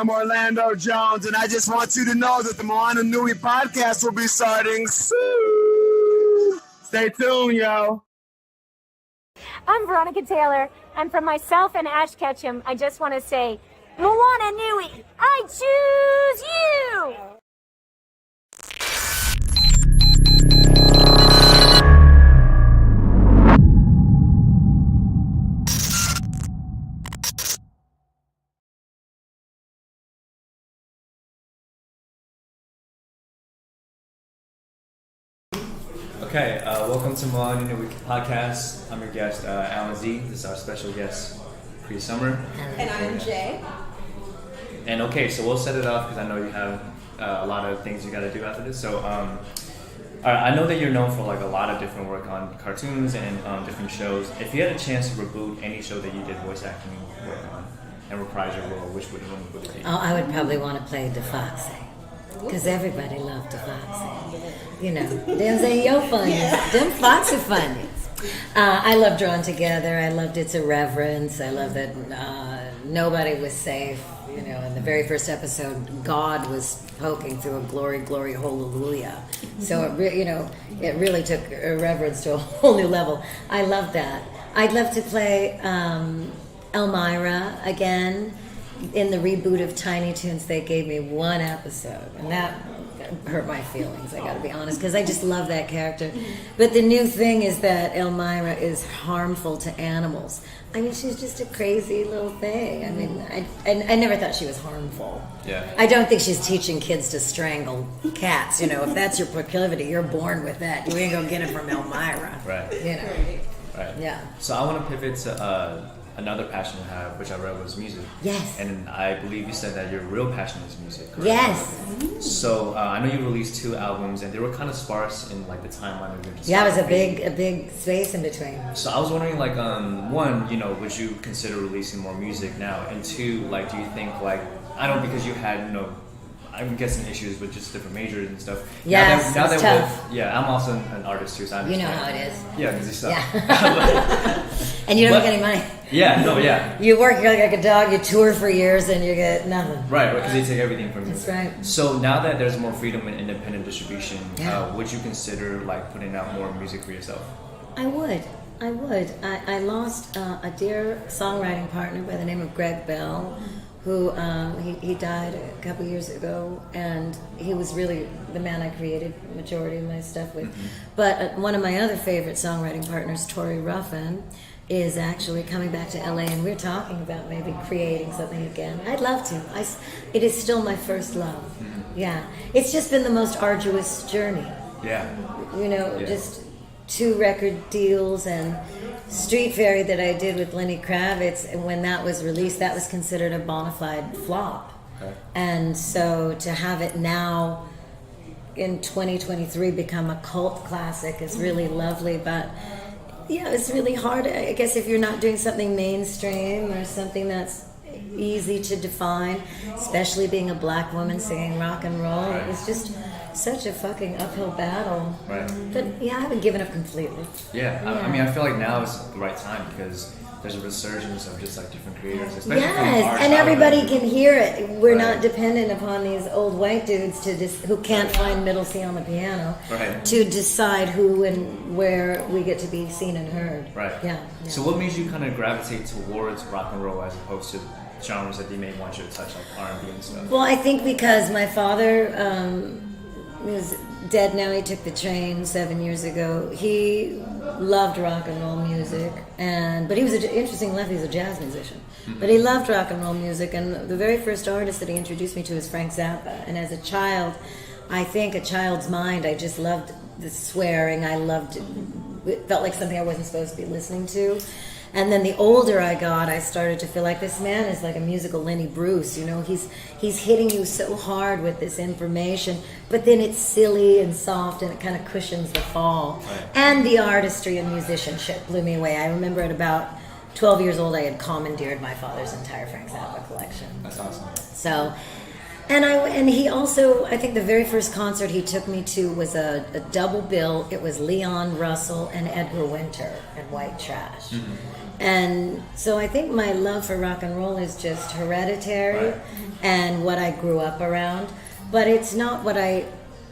am Orlando Jones, and I just want you to know that the Moana Nui Podcast will be starting soon. Stay tuned, yo. I'm Veronica Taylor, and from myself and Ash Ketchum, I just want to say, Moana Nui, I choose you! Okay, welcome to Moana Nui Podcast. I'm your guest, Alan Z. This is our special guest, Cree Summer. And I'm Jay. And okay, so we'll set it off because I know you have a lot of things you got to do after this. So, all right, I know that you're known for like a lot of different work on cartoons and different shows. If you had a chance to reboot any show that you did voice acting work on and reprise your role, which one would it be? Oh, I would probably want to play the Foxy. Because everybody loved the Foxy. You know, them say yo funny. Them Foxy funny. I love Drawn Together. I loved its irreverence. I love that nobody was safe. You know, in the very first episode, God was poking through a glory, glory, hallelujah. So it really took irreverence to a whole new level. I love that. I'd love to play Elmyra again. In the reboot of Tiny Toons, they gave me one episode, and that hurt my feelings, I gotta be honest, because I just love that character. But the new thing is that Elmyra is harmful to animals. I mean, she's just a crazy little thing. I mean, I never thought she was harmful. Yeah. I don't think she's teaching kids to strangle cats. You know, if that's your proclivity, you're born with that. You ain't gonna get it from Elmyra. Right. You know. Right. Yeah. So I want to pivot to another passion you have, which I read was music. Yes. And I believe you said that your real passion is music, correct? Yes. So I know you released 2 albums, and they were kind of sparse in like the timeline of your discography. Yeah, it was a big space in between. So I was wondering, like, one, you know, would you consider releasing more music now? And 2, like, do you think, like, I don't know, because you had, you know, I'm guessing issues with just different majors and stuff. Yes, now it's that tough. I'm also an artist too, so I understand. You know how it is. Yeah, because you suck. Yeah. And you don't get any money. Yeah, no, yeah. You work like a dog, you tour for years, and you get nothing. Right, because they take everything from you. That's right. So now that there's more freedom in independent distribution, Yeah. would you consider like putting out more music for yourself? I would. I lost a dear songwriting partner by the name of Greg Bell, who he died a couple years ago, and he was really the man I created the majority of my stuff with. Mm-hmm. But one of my other favorite songwriting partners, Tori Ruffin, is actually coming back to LA, and we're talking about maybe creating something again. I'd love to. It is still my first love. Mm-hmm. Yeah. It's just been the most arduous journey. Yeah. You know, just 2 record deals and Street Fairy that I did with Lenny Kravitz, and when that was released, that was considered a bona fide flop. Okay. And so to have it now in 2023 become a cult classic is really lovely, but yeah, it's really hard. I guess if you're not doing something mainstream or something that's easy to define, especially being a black woman singing rock and roll, it was just such a fucking uphill battle. Right. But yeah, I haven't given up completely. Yeah. I mean, I feel like now is the right time because there's a resurgence of just like different creators, especially from our and everybody childhood. can hear it. We're not dependent upon these old white dudes who can't find middle C on the piano to decide who and where we get to be seen and heard. Right. Yeah. So what made you kind of gravitate towards rock and roll as opposed to genres that they may want you to touch, like R&B and stuff? Well, I think because my father is dead now. He took the train 7 years ago. He loved rock and roll music, but he was interesting enough, he's a jazz musician. Mm-hmm. But he loved rock and roll music, and the very first artist that he introduced me to was Frank Zappa. And as a child, I think a child's mind, I just loved the swearing. I loved it felt like something I wasn't supposed to be listening to. And then the older I got, I started to feel like this man is like a musical Lenny Bruce. You know, he's hitting you so hard with this information, but then it's silly and soft, and it kind of cushions the fall. Right. And the artistry and musicianship blew me away. I remember at about 12 years old, I had commandeered my father's entire Frank Zappa collection. That's awesome. So And he also, I think the very first concert he took me to was a double bill. It was Leon Russell and Edgar Winter and White Trash. And so I think my love for rock and roll is just hereditary and what I grew up around. But it's not what I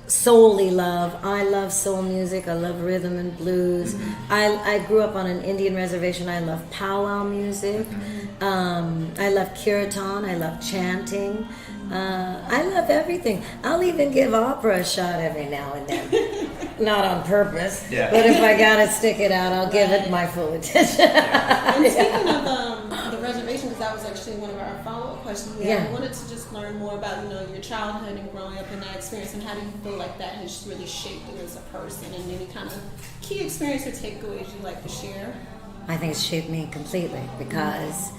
solely love. I love soul music. I love rhythm and blues. I grew up on an Indian reservation. I love powwow music. I love kirtan. I love chanting. I love everything. I'll even give opera a shot every now and then. Not on purpose, but if I gotta stick it out, I'll give it my full attention. And speaking of the reservation, because that was actually one of our follow-up questions, I wanted to just learn more about your childhood and growing up in that experience, and how do you feel like that has really shaped you as a person, and any kind of key experience or takeaways you'd like to share? I think it's shaped me completely, because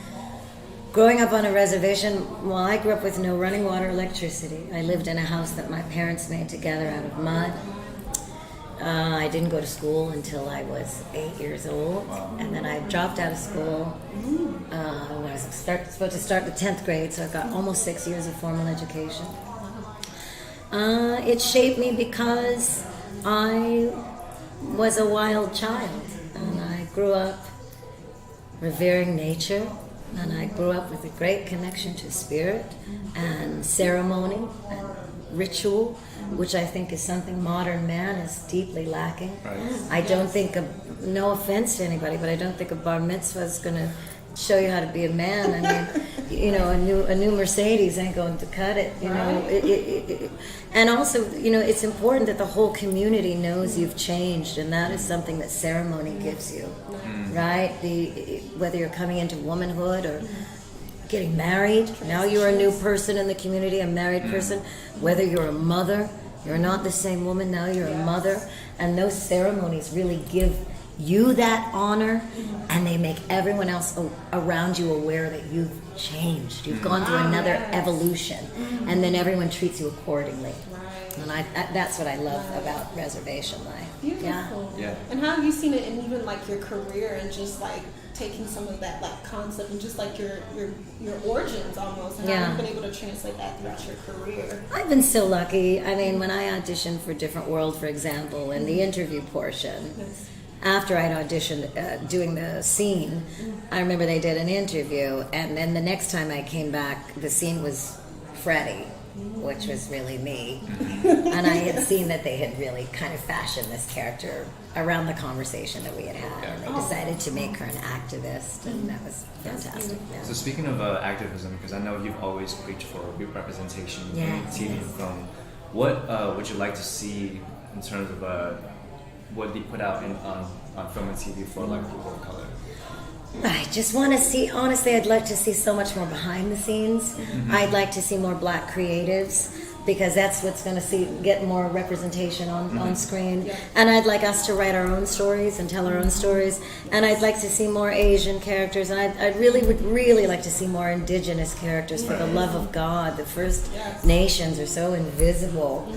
growing up on a reservation, well, I grew up with no running water, electricity. I lived in a house that my parents made together out of mud. I didn't go to school until I was 8 years old, and then I dropped out of school when I was supposed to start the 10th grade, so I got almost 6 years of formal education. It shaped me because I was a wild child, and I grew up revering nature, and I grew up with a great connection to spirit and ceremony and ritual, which I think is something modern man is deeply lacking. I don't think, no offense to anybody, but I don't think a bar mitzvah is going to show you how to be a man. I mean, a new Mercedes ain't going to cut it. And also, it's important that the whole community knows you've changed, and that is something that ceremony gives you, right? Whether you're coming into womanhood or getting married, now you're a new person in the community, a married person. Whether you're a mother, you're not the same woman, now you're a mother. And those ceremonies really give you that honor, and they make everyone else around you aware that you've changed. You've gone through another evolution, and then everyone treats you accordingly. And that's what I love about reservation life. Beautiful. Yeah. And how have you seen it in even like your career, and just like taking some of that like concept and just like your origins almost, and how you've been able to translate that throughout your career? I've been so lucky. I mean, when I auditioned for Different World, for example, in the interview portion, after I'd auditioned doing the scene, I remember they did an interview, and then the next time I came back, the scene was Freddie, which was really me. And I had seen that they had really kind of fashioned this character around the conversation that we had had, and they decided to make her an activist, and that was fantastic. So speaking of activism, because I know you've always preached for representation in TV and film, what would you like to see in terms of what they put out on film and TV for like people of color? I just want to see, honestly, I'd like to see so much more behind the scenes. I'd like to see more black creatives, because that's what's going to get more representation on screen. And I'd like us to write our own stories and tell our own stories. And I'd like to see more Asian characters. And I would really like to see more indigenous characters, for the love of God. The First Nations are so invisible.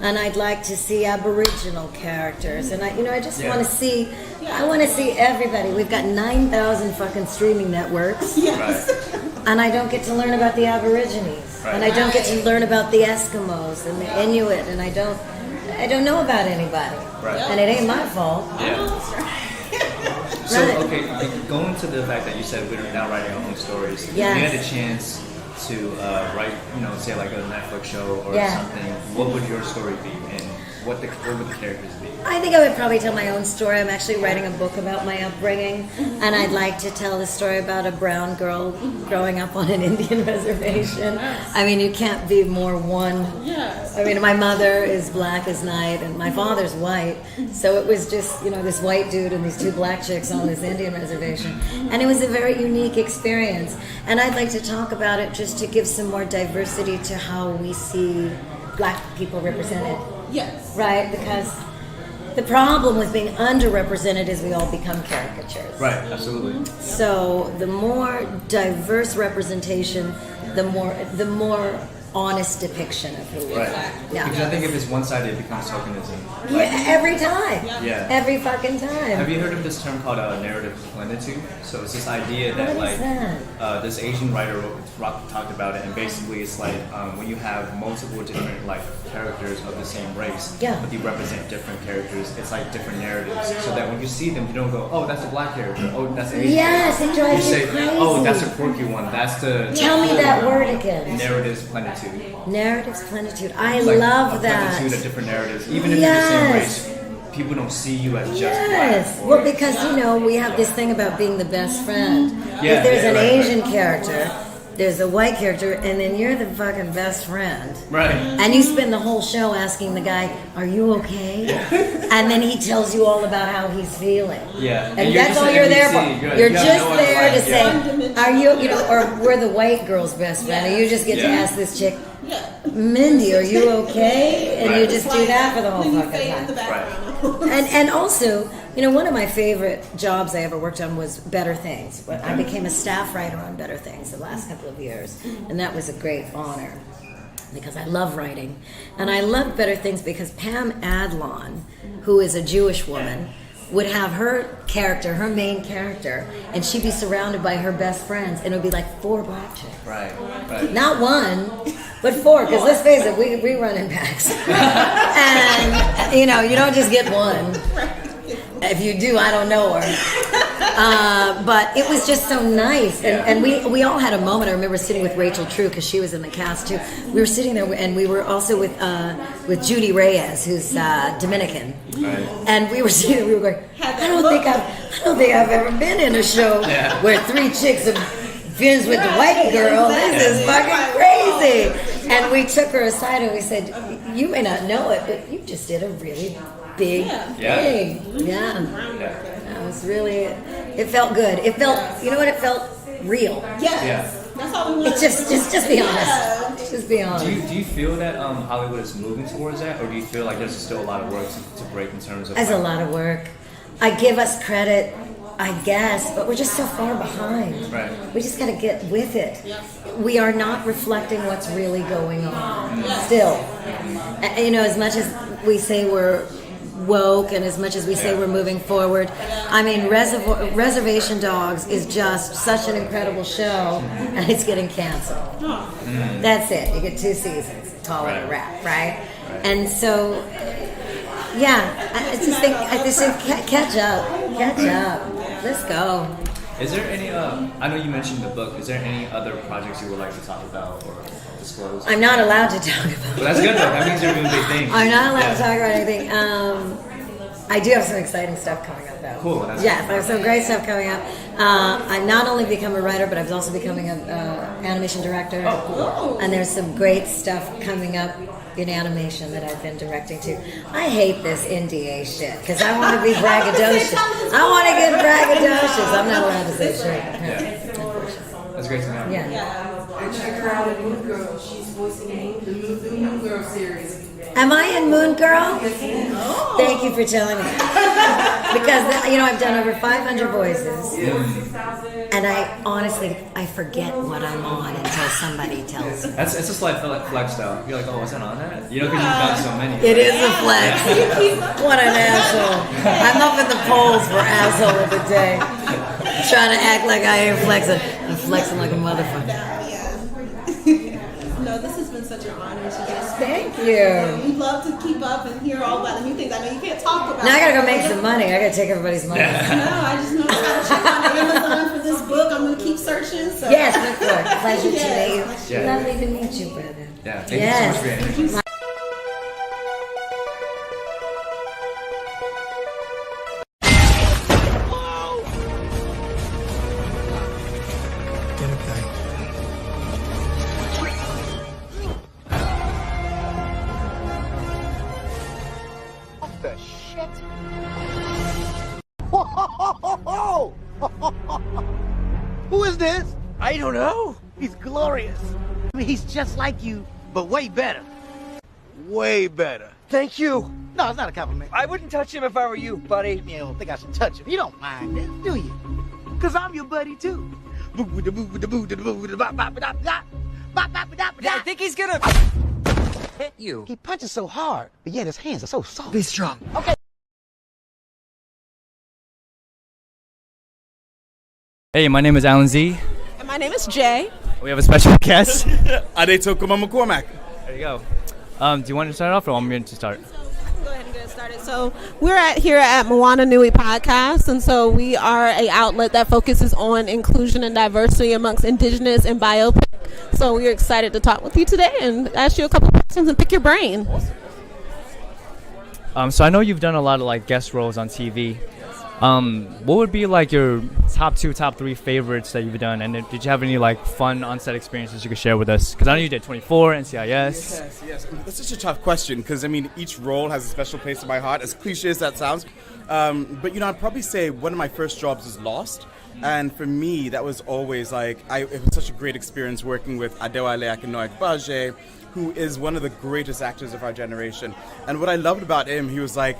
And I'd like to see Aboriginal characters. And I just want to see, I want to see everybody. We've got 9,000 fucking streaming networks. And I don't get to learn about the Aborigines. And I don't get to learn about the Eskimos and the Inuit, and I don't know about anybody. And it ain't my fault. So, okay, going to the fact that you said we're now writing our own stories, if you had a chance to write, say like a Netflix show or something, what would your story be, and what would the characters be? I think I would probably tell my own story. I'm actually writing a book about my upbringing, and I'd like to tell the story about a brown girl growing up on an Indian reservation. I mean, you can't be more one. I mean, my mother is black as night, and my father's white, so it was just, this white dude and these two black chicks on this Indian reservation, and it was a very unique experience. And I'd like to talk about it just to give some more diversity to how we see black people represented. Right, because the problem with being underrepresented is we all become caricatures. Right, absolutely. So the more diverse representation, the more honest depiction of who we are. Right. Yeah. Because I think if it's one-sided, it becomes tokenism. Yeah, every time. Yeah. Every fucking time. Have you heard of this term called narrative plenitude? So it's this idea that What is that? This Asian writer talked about it, and basically it's like when you have multiple different like characters of the same race, Yeah. but they represent different characters. It's like different narratives, so that when you see them, you don't go, "Oh, that's a black character. Oh, that's an Asian Yes, character." it drives You you say, crazy. "Oh, that's a quirky one. That's the." Tell me that word again. Narratives plenitude. Narrative's plenitude. I It's like love a that. plenitude of different narratives, even if you're the same race. People don't see you as just Yes. black. Well, because we have this thing about being the best friend. Yeah, If there's yeah, an right, Asian character, there's a white character, and then you're the fucking best friend. Right. And you spend the whole show asking the guy, "Are you okay?" And then he tells you all about how he's feeling. Yeah. And you're that's just all an you're there NPC. for. You You're gotta just know what it's there to like. say, Yeah. "Are you?" Or we're the white girl's best friend, and you just get to Yeah. ask this chick, Yeah. "Mindy, are you okay?" And you Right. just do that for the whole Then you fucking fade in time. the background. And also, one of my favorite jobs I ever worked on was Better Things. I became a staff writer on Better Things the last couple of years, and that was a great honor because I love writing. And I love Better Things because Pam Adlon, who is a Jewish woman, would have her character, her main character, and she'd be surrounded by her best friends, and it would be like 4 black chicks. Right. Right. Not one, but 4, because let's face it, we run in packs. And, you don't just get one. If you do, I don't know her. But it was just so nice. And we all had a moment. I remember sitting with Rachel True, because she was in the cast too. We were sitting there, and we were also with Judy Reyes, who's Dominican. Right. And we were sitting there, we were going, I don't think I've ever been in a show where 3 chicks are friends with the white girl. This is fucking crazy. And we took her aside and we said, you may not know it, but you just did a really big thing. Yeah. That was really, it felt good. It felt, you know what, it felt real. Yes. That's all we want. It's just be honest. Just be honest. Do you feel that Hollywood is moving towards that, or do you feel like there's still a lot of work to break in terms of? There's a lot of work. I give us credit, I guess, but we're just so far behind. Right. We just got to get with it. We are not reflecting what's really going on. Still, as much as we say we're woke and as much as we say we're moving forward, I mean, Reservation Dogs is just such an incredible show, and it's getting canceled. That's it. You get 2 seasons. Call it a wrap, right? And so, I just think catch up. Let's go. Is there any? I know you mentioned the book. Is there any other projects you would like to talk about or disclose? I'm not allowed to talk about. Well, that's good though. That means you're doing big things. I'm not allowed to talk about anything. I do have some exciting stuff coming up, though. Cool. That's I have some great stuff coming up. I've not only become a writer, but I've also becoming an animation director. Oh, cool. And there's some great stuff coming up in animation that I've been directing to. I hate this NDA shit because I want to be braggadocious. I want to get braggadocious. I'm not allowed to say shit. Unfortunately. That's great to know. Yeah. I check her out in Moon Girl. She's voicing the Moon Girl series. Am I in Moon Girl? Thank you for telling me. Because, I've done over 500 voices. And I forget what I'm on until somebody tells me. It's a slight flex though. You're like, oh, wasn't on that? Because you've done so many. It is a flex. What an asshole. I'm up in the polls for asshole of the day. Trying to act like I ain't flexing. I'm flexing like a motherfucker. No, this has been such an honor to just. Thank you. We love to keep up and hear all about the new things. I know you can't talk about. Now I gotta go make some money. I gotta take everybody's money. No, I just know I gotta check out Amazon for this book. I'm gonna keep searching. So. Yes, look for it. Pleasure to meet you. Yeah. Lovely to meet you, brother. Yeah. Thank you so much for your energy. Who is this? I don't know. He's glorious. I mean, he's just like you, but way better. Way better. Thank you. No, it's not a compliment. I wouldn't touch him if I were you, buddy. You don't think I should touch him. You don't mind this, do you? Because I'm your buddy, too. I think he's gonna hit you. He punches so hard, but yet his hands are so soft. Be strong. Okay. Hey, my name is Alan Z. And my name is Jay. We have a special guest. Adetokumboh M'Cormack. There you go. Do you want to start off or want me to start? Go ahead and get it started. So we're here at Moana Nui Podcast, and so we are an outlet that focuses on inclusion and diversity amongst indigenous and biopic. So we're excited to talk with you today and ask you a couple questions and pick your brain. So I know you've done a lot of like guest roles on TV. What would be like your top 2, top 3 favorites that you've done? And did you have any like fun on-set experiences you could share with us? Because I know you did 24, NCIS. Yes. That's such a tough question because, I mean, each role has a special place in my heart, as cliche as that sounds. But, you know, I'd probably say one of my first jobs was Lost. And for me, that was always like, it was such a great experience working with Adetokumboh, who is one of the greatest actors of our generation. And what I loved about him, he was like,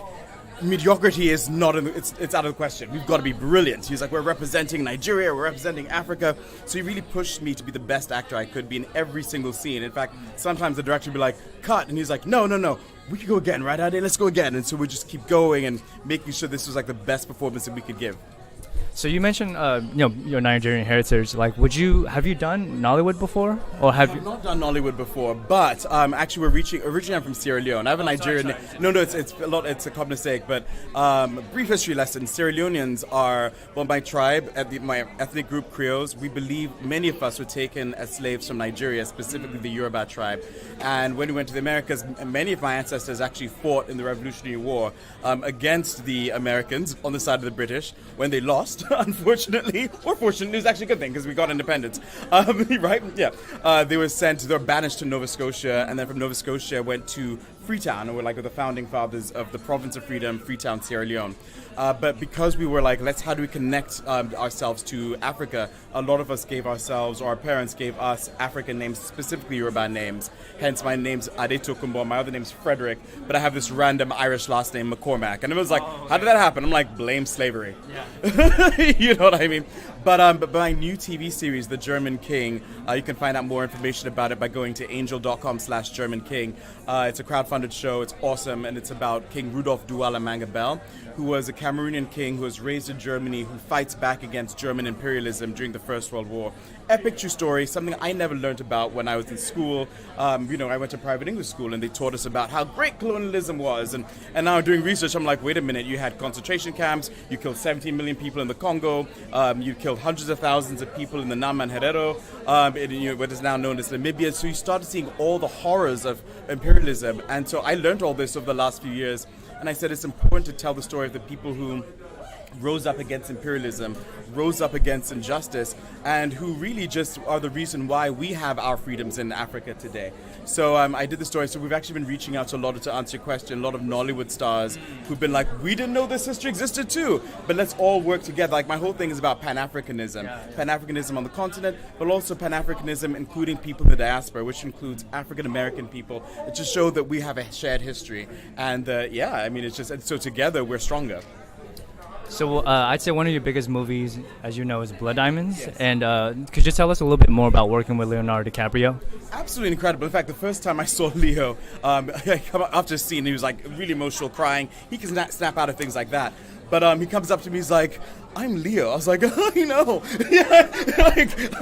mediocrity is not it's out of the question. We've got to be brilliant. He's like, we're representing Nigeria, we're representing Africa. So he really pushed me to be the best actor I could be in every single scene. In fact, sometimes the director would be like, cut, and he's like, no, we can go again, right, Ade? Let's go again. And so we just keep going and making sure this was like the best performance that we could give. So you mentioned, your Nigerian heritage. Like, have you done Nollywood before, or have you? I've not done Nollywood before, but actually originally I'm from Sierra Leone. I have a Nigerian. No, it's it's a common mistake. But brief history lesson: Sierra Leoneans are my tribe, my ethnic group, Creoles. We believe many of us were taken as slaves from Nigeria, specifically the Yoruba tribe. And when we went to the Americas, many of my ancestors actually fought in the Revolutionary War against the Americans on the side of the British. When they lost, unfortunately, or fortunately, it was actually a good thing because we got independence, right? Yeah. They were banished to Nova Scotia, and then from Nova Scotia went to Freetown, and we're like the founding fathers of the province of freedom, Freetown, Sierra Leone. But because we were like, how do we connect ourselves to Africa? A lot of us gave ourselves, or our parents gave us African names, specifically Yoruba names. Hence, my name's Adetokumbo. My other name's Frederick, but I have this random Irish last name, McCormack. And it was like, how did that happen? I'm like, blame slavery. Yeah. You know what I mean? But my new TV series, The German King, you can find out more information about it by going to angel.com/German King. It's a crowdfunded show. It's awesome, and it's about King Rudolf Douala Mangabell, who was a Cameroonian king who was raised in Germany, who fights back against German imperialism during the First World War. Epic true story, something I never learned about when I was in school. I went to private English school, and they taught us about how great colonialism was. And now doing research, I'm like, wait a minute, you had concentration camps, you killed 17 million people in the Congo, you killed hundreds of thousands of people in the Nam and Herero, what is now known as Namibia. So you started seeing all the horrors of imperialism. And so I learned all this over the last few years. And I said it's important to tell the story of the people who rose up against imperialism, rose up against injustice, and who really just are the reason why we have our freedoms in Africa today. So I did the story. So we've actually been reaching out to to answer your question, a lot of Nollywood stars who've been like, we didn't know this history existed too, but let's all work together. Like, my whole thing is about Pan-Africanism. Pan-Africanism on the continent, but also Pan-Africanism including people in the diaspora, which includes African-American people, to show that we have a shared history. And it's just, so together we're stronger. So I'd say one of your biggest movies, as you know, is Blood Diamonds. Yes. And could you tell us a little bit more about working with Leonardo DiCaprio? Absolutely incredible. In fact, the first time I saw Leo, I come up after a scene, he was like really emotional, crying. He can snap out of things like that. But he comes up to me, he's like, I'm Leo. I was like, I know.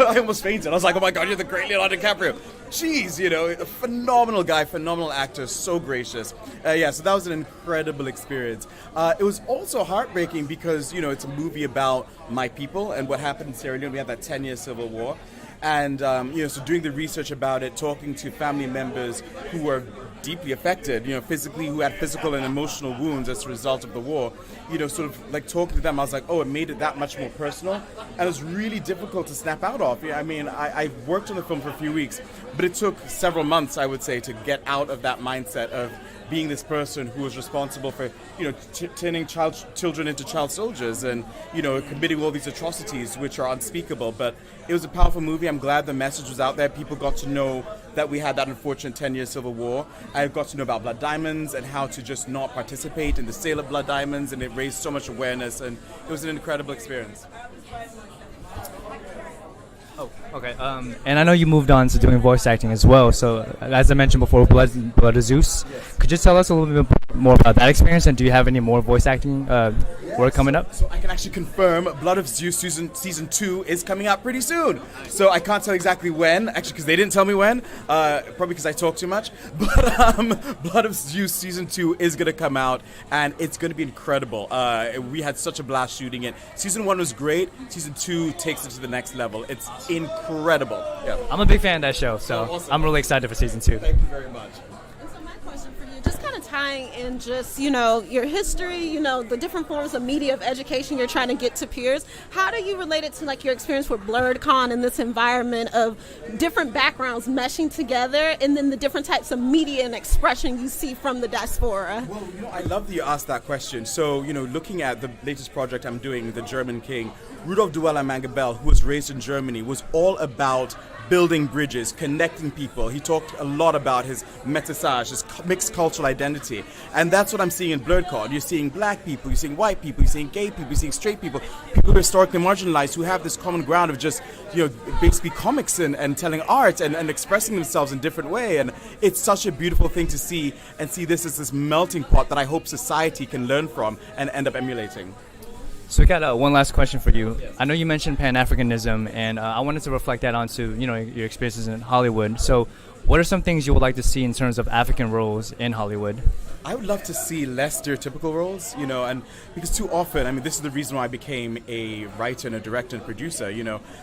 I almost fainted. I was like, oh my God, you're the great Leonardo DiCaprio. Jeez, a phenomenal guy, phenomenal actor, so gracious. So that was an incredible experience. It was also heartbreaking because, it's a movie about my people and what happened in Sierra Leone. We had that 10-year civil war. And, so doing the research about it, talking to family members who were deeply affected, physically, who had physical and emotional wounds as a result of the war, sort of like talking to them, I was like, oh, it made it that much more personal. And it was really difficult to snap out of. I mean, I worked on the film for a few weeks, but it took several months, I would say, to get out of that mindset of being this person who was responsible for, turning children into child soldiers and, committing all these atrocities which are unspeakable. But it was a powerful movie. I'm glad the message was out there. People got to know that we had that unfortunate 10-year civil war. I got to know about blood diamonds and how to just not participate in the sale of blood diamonds, and it raised so much awareness, and it was an incredible experience. Oh, okay. And I know you moved on to doing voice acting as well. So, as I mentioned before, Blood of Zeus. Yes. Could you tell us a little bit more about that experience? And do you have any more voice acting work coming up? So I can actually confirm Blood of Zeus season 2 is coming out pretty soon. So I can't tell exactly when, actually, because they didn't tell me when. Probably because I talk too much. But Blood of Zeus season 2 is going to come out, and it's going to be incredible. We had such a blast shooting it. Season 1 was great. Season 2 takes it to the next level. It's incredible. Yeah. I'm a big fan of that show, so awesome. I'm really excited for season 2. Thank you very much. And so my question for you, just kind of tying in just, your history, the different forms of media of education you're trying to get to peers, how do you relate it to like your experience with BlerDCon and this environment of different backgrounds meshing together, and then the different types of media and expression you see from the diaspora? Well, I love that you asked that question. So, looking at the latest project I'm doing, The German King, Rudolf Duella Mangabell, who was raised in Germany, was all about building bridges, connecting people. He talked a lot about his métissage, his mixed cultural identity. And that's what I'm seeing in BlerDCon. You're seeing black people, you're seeing white people, you're seeing gay people, you're seeing straight people, people who are historically marginalized, who have this common ground of just, basically comics and telling art and expressing themselves in a different way. And it's such a beautiful thing to see, and see this as this melting pot that I hope society can learn from and end up emulating. So we got one last question for you. I know you mentioned Pan-Africanism, and I wanted to reflect that onto your experiences in Hollywood. So what are some things you would like to see in terms of African roles in Hollywood? I would love to see less stereotypical roles, and because too often, this is the reason why I became a writer and a director and producer.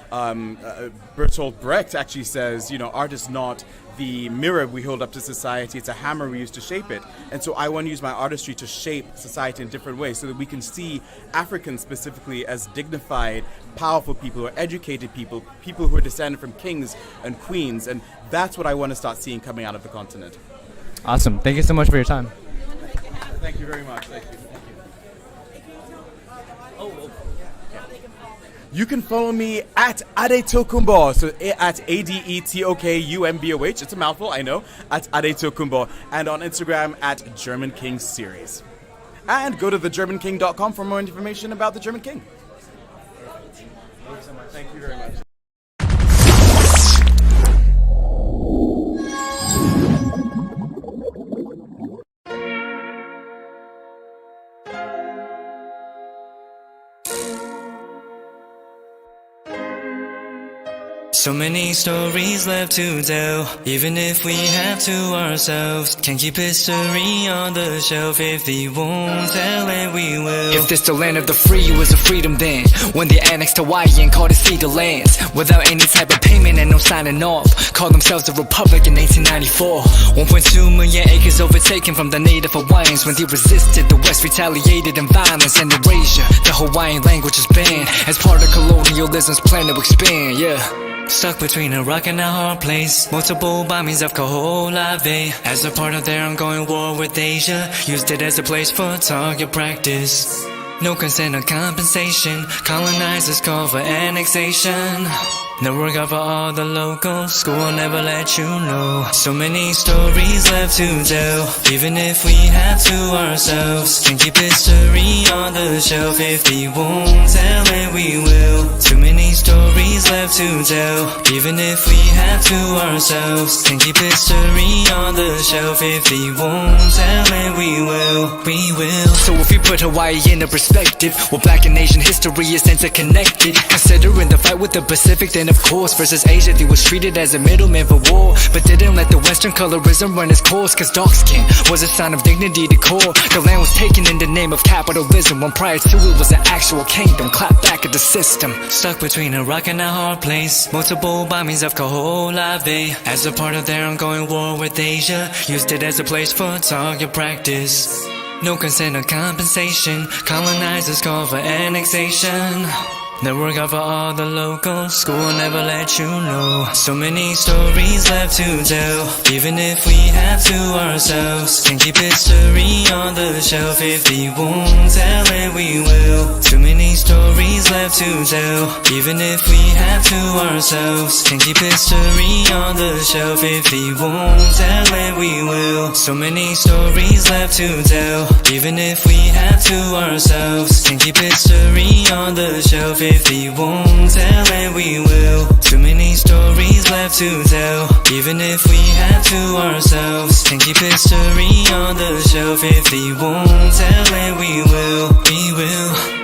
Bertolt Brecht actually says, art is not the mirror we hold up to society, it's a hammer we use to shape it. And so I want to use my artistry to shape society in different ways so that we can see Africans specifically as dignified, powerful people, who are educated people, people who are descended from kings and queens. And that's what I want to start seeing coming out of the continent. Awesome. Thank you so much for your time. Thank you very much. Thank you. You can follow me at Adetokumboh, so at Adetokumboh. It's a mouthful, I know, at Adetokumbo, and on Instagram at German King Series. And go to thegermanking.com for more information about the German King. Thank you so much. Thank you very much. So many stories left to tell, even if we have to ourselves. Can't keep history on the shelf. If they won't tell it, we will. If this the land of the free, it was a freedom then, when they annexed Hawaii and called it Cedar Lands, without any type of payment and no signing off. Called themselves the Republic in 1894. 1.2 million acres overtaken from the native Hawaiians. When they resisted, the West retaliated in violence and erasure. The Hawaiian language is banned as part of colonialism's plan to expand, Stuck between a rock and a hard place. Multiple bombings of Kaho'olawe as a part of their ongoing war with Asia. Used it as a place for target practice. No consent or compensation. Colonizers call for annexation. No work out for all the locals. School will never let you know. So many stories left to tell, even if we have to ourselves. Can keep history on the shelf. If they won't tell it, we will. Too many stories left to tell, even if we have to ourselves. Can keep history on the shelf. If they won't tell it, we will. We will. So if we put Hawaii into perspective, well, Black and Asian history is interconnected. Considering the fight with the Pacific, then of course versus Asia, they was treated as a middleman for war, but didn't let the Western colorism run its course. Cause dark skin was a sign of dignity to core. The land was taken in the name of capitalism, when prior to it was an actual kingdom. Clap back at the system. Stuck between a rock and a hard place. Multiple bombings of Kaho'olawe as a part of their ongoing war with Asia. Used it as a place for target practice. No consent or compensation. Colonizers call for annexation. No work out for all the locals. School will never let you know. So many stories left to tell, even if we have to ourselves. Can keep history on the shelf. If they won't tell it, we will. Too many stories left to tell, even if we have to ourselves. Can keep history on the shelf. If they won't tell it, we will. will. So many stories left to tell, even if we have to ourselves. Can keep history on the shelf. If they won't tell it, we will. Too many stories left to tell, even if we have to ourselves. Can keep history on the shelf. If they won't tell it, we will. We will.